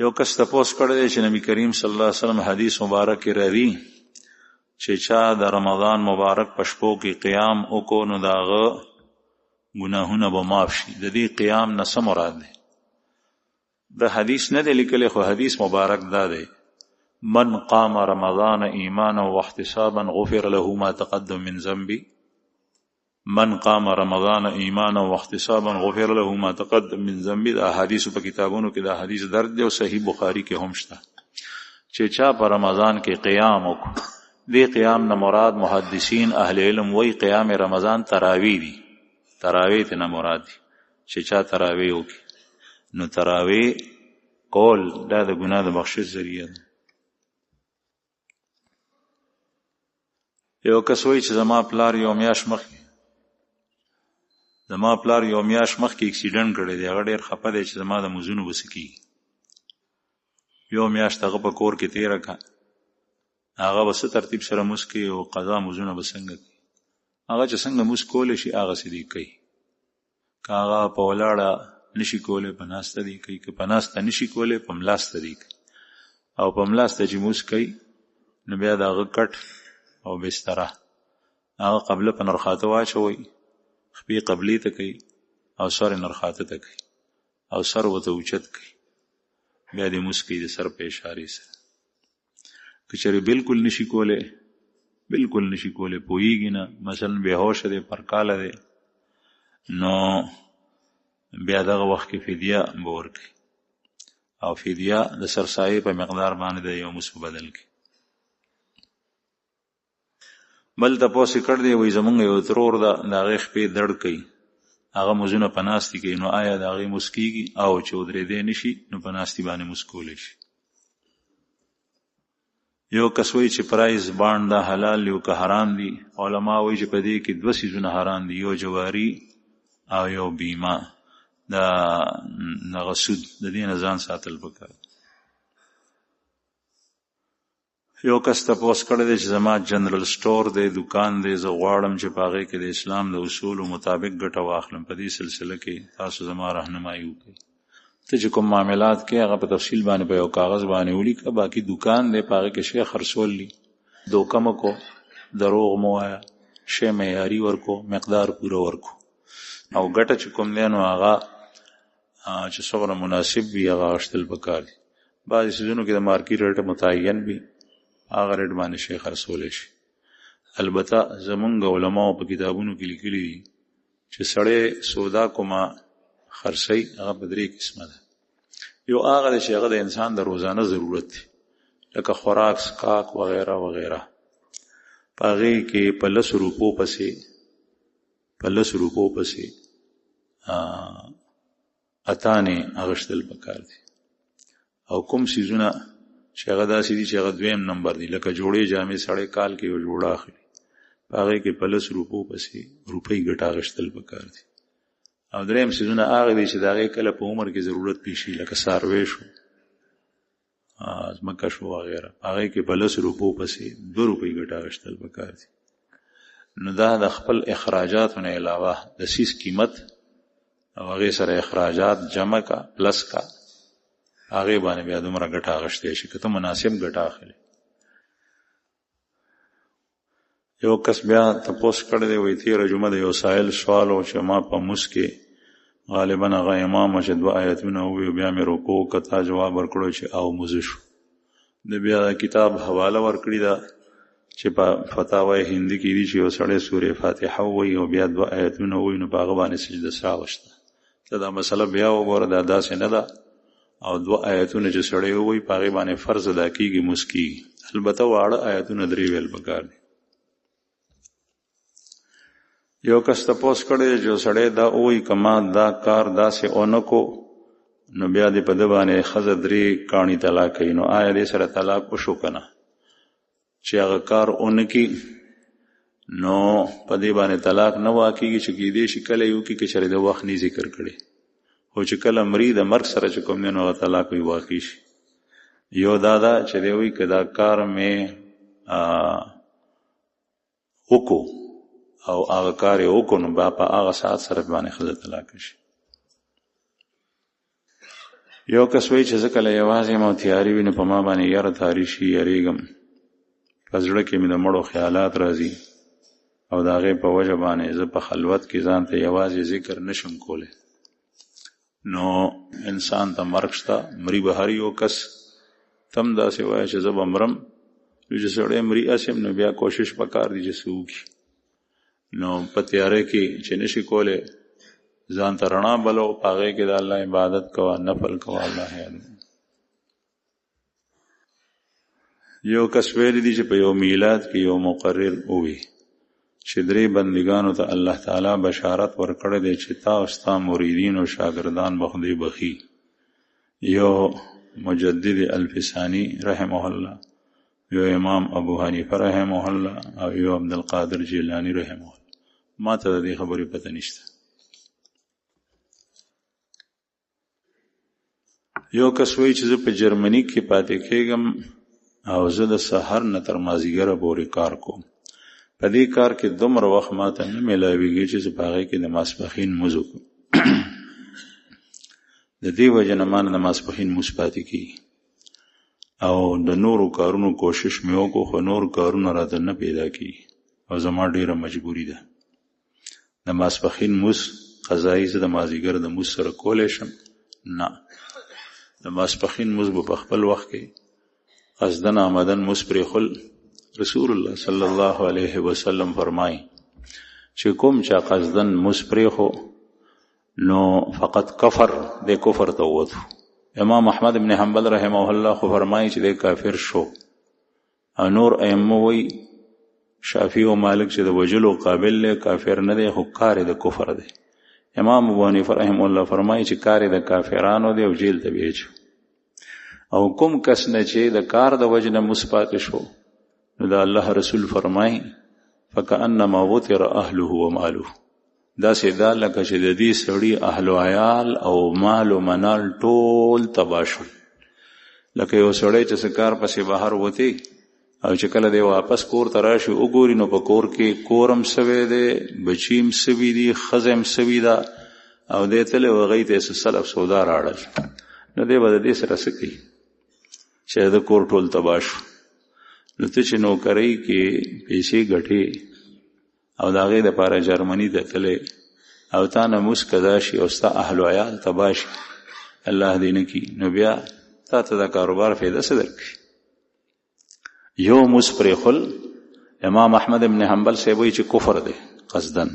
یو کس تپوس کړی دی چې نبی کریم صلی الله علیه وسلم حدیث مبارک کې راځي چې چا د رمضان مبارک په شپو کې قیام وکړو نو د هغه ګناهونه به معاف شي. د دې قیام نه څه مراد دی؟ د حدیث نه دی لیکلی، خو حدیث مبارک دا دی: من قام رمضان ایمانا واحتسابا غفر له ما تقدم من ذنبی. من قام رمضان ایمانا واحتسابا غفر له ما تقدم من ذنبی. دا حدیث په کتابونو کې دا حدیث درج دی او صحیح بخاری کې هم شته چې چا په رمضان کې قیام وکړو. دې قیام نه مراد محدثین اهل علم وی قیام رمضان تراویح دی. تراویح ته نه مراد دی چې چا تراویح وکړي نو تراویح کول دا د ګناه د بخشش ذریعہ ده. یو کس وایي چې زما پلار یو میاشت مخکې اکسیډنټ کړی دی، هغه ډېر خفه دی چې زما د مزونو به څه کېږي. یو میاشت هغه په کور کې تېره کړه، هغه به څه ترتیب سره مونځ کوي او قضا مزونه به څنګه کوي؟ هغه چې څنګه مونځ کولی شي هغسې دی کوي. که هغه په ولاړه نشي کولی په ناسته دی کوي، که په ناسته نشي کولی په ملاسته دی کوي. او په ملاسته چې مونځ کوي نو بیا د هغه کټ او بستره هغه قبله په نرخاته واچوئ، خپې قبلې ته کوي او سر نرخاته ته کوي او سر ورته اوچت کوي، بیا دې مونځ کوي د سر په اشارې سره. که چېرې بالکل نشي کولی پوهیږي نه، مثلا بېهوشه دی، پرکاله دی، نو بیا دغه وخت کې فدیه به ورکوي او فدیه د سرسایې په مقدار باندې د یو مونځ په بدل کې. بل تپوس یې کړی دی، وایي زمونږ یو ترور ده، د هغې خپې درد کوي، هغه مونځونه په ناستې کوي، نو آیا د هغې مونځ کېږي؟ او چې ودرېدی نشي نو په ناستې باندې مونځ کولی شي. یو کس وایي چې پرایز بانډ دا حلال دی او که حرام دی؟ علما وایي چې په دې کې دوه څیزونه حرام دي، یو جواري او یو بیمه. دغه سود د دې نه ځان ساتل پکار. یو کس تپوس کړی دی چې زما جنرال سټور دی، دکان دی، زه غواړم چې په هغې کې د اسلام د اصولو مطابق ګټه واخلم. په دې سلسله کې تاسو زما راهنمایي وکړئ. ته چې کوم معاملات کې هغه په تفصیل باندې په یو کاغذ باندې ولیکه. باقي دکان دی، په هغې کې شی خرڅول دي، دوکه مه کو، دروغ مه وایه، شی معیاري ورکو، مقدار پوره ورکو، او ګټه چې کوم دی نو هغه چې څومره مناسب وي هغه اخیستل پکار دي. بعضې څیزونو کې د مارکیټ ریټ متعین وي، هغه ریټ باندې شی خرڅولی شي. البته زمونږ علماو په کتابونو کې لیکلي دي چې سړی سودا کومه خرڅوي هغه په درې قسمه ده. یو هغه دی چې هغه د انسان د روزانه ضرورت دی، لکه خوراک، څښاک وغیره وغیره. په هغې کې په 10 روپو پسې اتانې اخیستل پکار دي. او کوم څیزونه چې هغه داسې دي چې هغه دویم نمبر دي، لکه جوړې جامې سړی کال کې یو جوړه اخلي، په هغې کې په 10 روپو پسې روپۍ ګټه اخیستل پکار دي. او دریم څیزونه هغه دي چې د هغې کله په عمر کې ضرورت پیښ شي، لکه څاروی شو، ځمکه شو وغیره، هغې کې په 10 روپو پسې 2 روپۍ ګټه اخیستل پکار دي. نو دا د خپل اخراجاتو نه علاوه د سیس قیمت او هغې سره اخراجات جمع کا پلس کا، هغې باندې بیا دومره ګټه اخیستی شي که ته مناسب ګټه اخلي. یو کس بیا تپوس کړی دی، وایي تېره جمعه د یو سائل سوال و چې ما په مونځ کې غالبا هغه امام چې 2 آیتونه وویل، بیا مې رکوع کتا جواب ورکړو چې او مزه شو. د بیا کتاب حواله ورکړې ده چې په فتاوی هندي کې دي چې یو سړی سورې فاتحه ووایي او بیا 2 آیتونه ووایي نو په هغه باندې سجده سهو شته. ته دا مسله بیا وګوره، دا داسې نه ده. او 2 آیتونه چې سړی ووایي په هغې باندې فرض ادا کېږي، مونځ کېږي. البته واړه آیتونه 3 ویل پکار دي. یو کس تپوس کړی چې سړی دا ووایي که ما دا کار داسې ونه کو نو بیا دې په ده باندې ښځه 3 کاڼي طلاق کوي، نو آیا دې سره طلاق وشو که نه؟ چې هغه کار ونه کړي نو په دې باندې طلاق نه واقعېږي، چې کېدی شي کله یې وکړي که چېرې د وخت نه ذکر کړی، خو چې کله مري د مرګ سره چې کوم دی نو هغه طلاق وي واقع شي. یو دا ده چې دی وایي که دا کار مې وکړو او هغه کار یې وکړو نو بیا په هغه ساعت سره باندې ښځه طلاق شي. یو کس وایي چې زه کله یوازې یم او تیارې وي نو په ما باندې یاره تاری شي، یریږم، په زړه کې مې د مړو خیالات راځي او د هغې په وجه باندې زه په خلوت کې ځان ته یوازې ذکر نشم کولی. نو انسان ته مرګ شته، مري به هر یو کس. تم داسې وایه چې زه به مرم، نو چې سړی مري اسیم نو بیا کوشش پکار دی چې څه وکړي. نو په تیاره کې چې نشي کولی ځان ته رڼا بلو، په هغې کې د الله عبادت کوه، نفل کوه، الله یاد. یو کس ویلی دی چې په یو میلاد کې یو مقرر ووي چې 3 بندگانو ته الله تعالی بشارت ورکړی دی چې تا او ستا مریدین او شاگردان به خدای بخي. یو مجدد الفسانی رحمه الله، یو امام ابو حنیفه رحمه الله، او یو عبدالقادر جیلانی رحمه الله. ما ته د دې خبرې پته نشته. یو کس وایي چې زه په جرمني کې پاتې کېږم او زه د سحر نه تر مازدیګره پورې کار کوم. په دې کار کې دومره وخت ما ته نه میلاویږي چې زه په هغې کې د ماسپښین لمونځ وکړم. د دې وجه نه ما نه د ماسپښین لمونځ پاتې کېږي او د نورو کارونو کوشش مې وکړو، خو نور کارونه راته نه پیدا کېږي او زما ډېره مجبوري ده. د ماسپښین لمونځ قضایي زه د مازدیګر د لمونځ سره کولی شم؟ نه. د ماسپښین لمونځ به په خپل وخت کې قصدن آمدن لمونځ پرېښول. رسول الله صلی الله علیه وسلم فرمایي چې کوم چا قصدن لمونځ پرېښو نو فقط کفر، د کفر ته ووتو. امام احمد ابن حنبل رحمه الله خو فرمایي چې د کافر شو، او نور ائمه وایي شافعي او مالک چې د وجلو قابل دی، کافر نه دی، خو کار د کفر دی. امام ابو حنیفه رحمه الله فرمایي چې کار د کافرانو دی او جیل ته ویچو. او کوم کس نه چې د کار د وجه نه لمونځ پاتې شو نو د الله رسول فرمایي فکأنما وطر اهله وماله، داسې دا لکه چې د دې سړي اهل و عیال او مال و منال ټول تباه شول. لکه یو سړی چې څه کار پسې بهر وتی او چې کله دی واپس کور ته راشي وګوري نو په کور کې کورم سوی دی، بچیم سوي دي، ښځه هم سوي ده، او دی تللی و هغې ته یې څه سلف سودا راړل. نو دی به د دې سره څه کوي چې د کور ټول تباه شو. نو ته چې نوکرۍ کې پیسې ګټې او د هغې دپاره جرمني ته تللی او تا نه لمونځ قضا شي او ستا اهل و عیال تباه شي، الله دې نه کړي، نو بیا تا ته د کاروبار فایده څه درکړي؟ یو لمونځ پرېښول امام احمد ابن حنبل صاحب وایي چې کفر دی قصدن.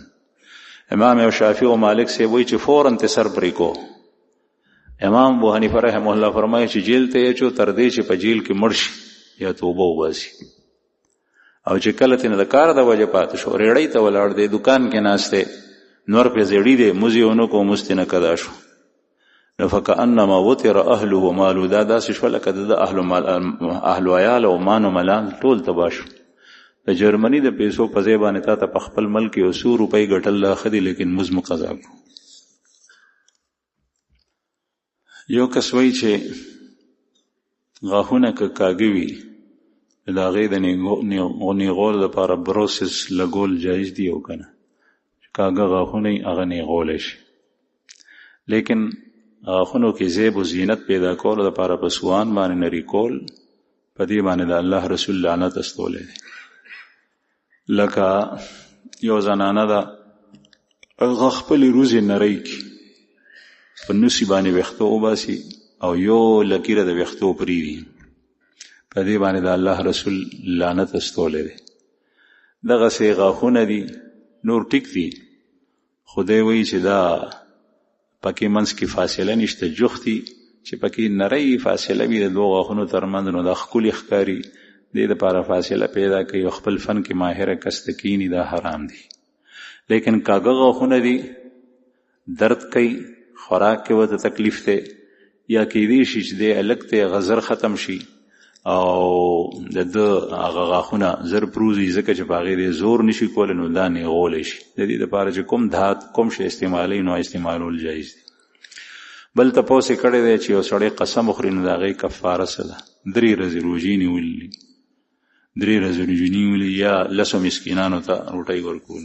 امام شافعي او مالک صاحب وایي چې فوراً ته سر پرې کو. امام ابو حنیفه رحمه الله فرمایي چې جیل ته یې چو تر دې چې په جیل کې مړ شي یا توبه وباسي. او چې کله ته نه د کار د وجه پاتې شو، ریړۍ ته ولاړ دی، دکان کې ناست دی، نور پې زیړي دی، مونځ یې ونه کړو، مونځ ترې نه قضا شو. نو فکأنما وطر اهله وماله، دا داسې شوه لکه د اهل و عیال او مان و ملان ټول تباه شو. د جرمني د پیسو په ځای باندې تا ته په خپل ملک یو 100 روپۍ ګټل لا ښه دي، لیکن مونځ مو قضا کړو. یو کس وایي چې غاښونه که کاږه وي د هغې د نیغولو دپاره بروسس لګول جایز دي او که نه؟ کاږه غاښونه یې هغه نیغولی شي، لیکن غاښونو کې زیب و زینت پیدا کولو دپاره په سوان باندې نري کول، په دې باندې د الله رسول لعنت استولی دی. لکه یو زنانه ده هغه خپلې روزې نری کړي، په نوسي باندې ویښته وباسي او یو لکیره د ویښتو پرېږدي، په دې باندې د الله رسول لعنت استولی دی. دغسې غاښونه دي، نور ټیک دي، خدای وایي چې دا پکې منځ کې فاصله نشته، جختي چې پکې نری فاصله وي د دوه غاښونو ترمنځ، نو دا ښکلي ښکاري، دې دپاره فاصله پیدا کوي او خپل فن کې ماهره کس ته کیني، دا حرام دي. لیکن کاږه غاښونه دي، درد کوي، خوراک کې ورته تکلیف دی، یا کیدی شي چې دی الګ ته غزر ختم شي او د هغه غاښونه زر پروزي، ځکه چې په هغې دی زور نشي کولی، نو دا نیغولی شي. د دې دپاره چې کوم دھات کوم شی استعمالوي نو استعمالول جایز دي. بل تپوس یې کړی دی چې یو سړی قسم وخوري نو د هغې کفاره څه ده؟ 3 ورځې روژې نیولي، 3 ورځې روژې نیولي یا 10 مسکینانو ته روټۍ ورکول.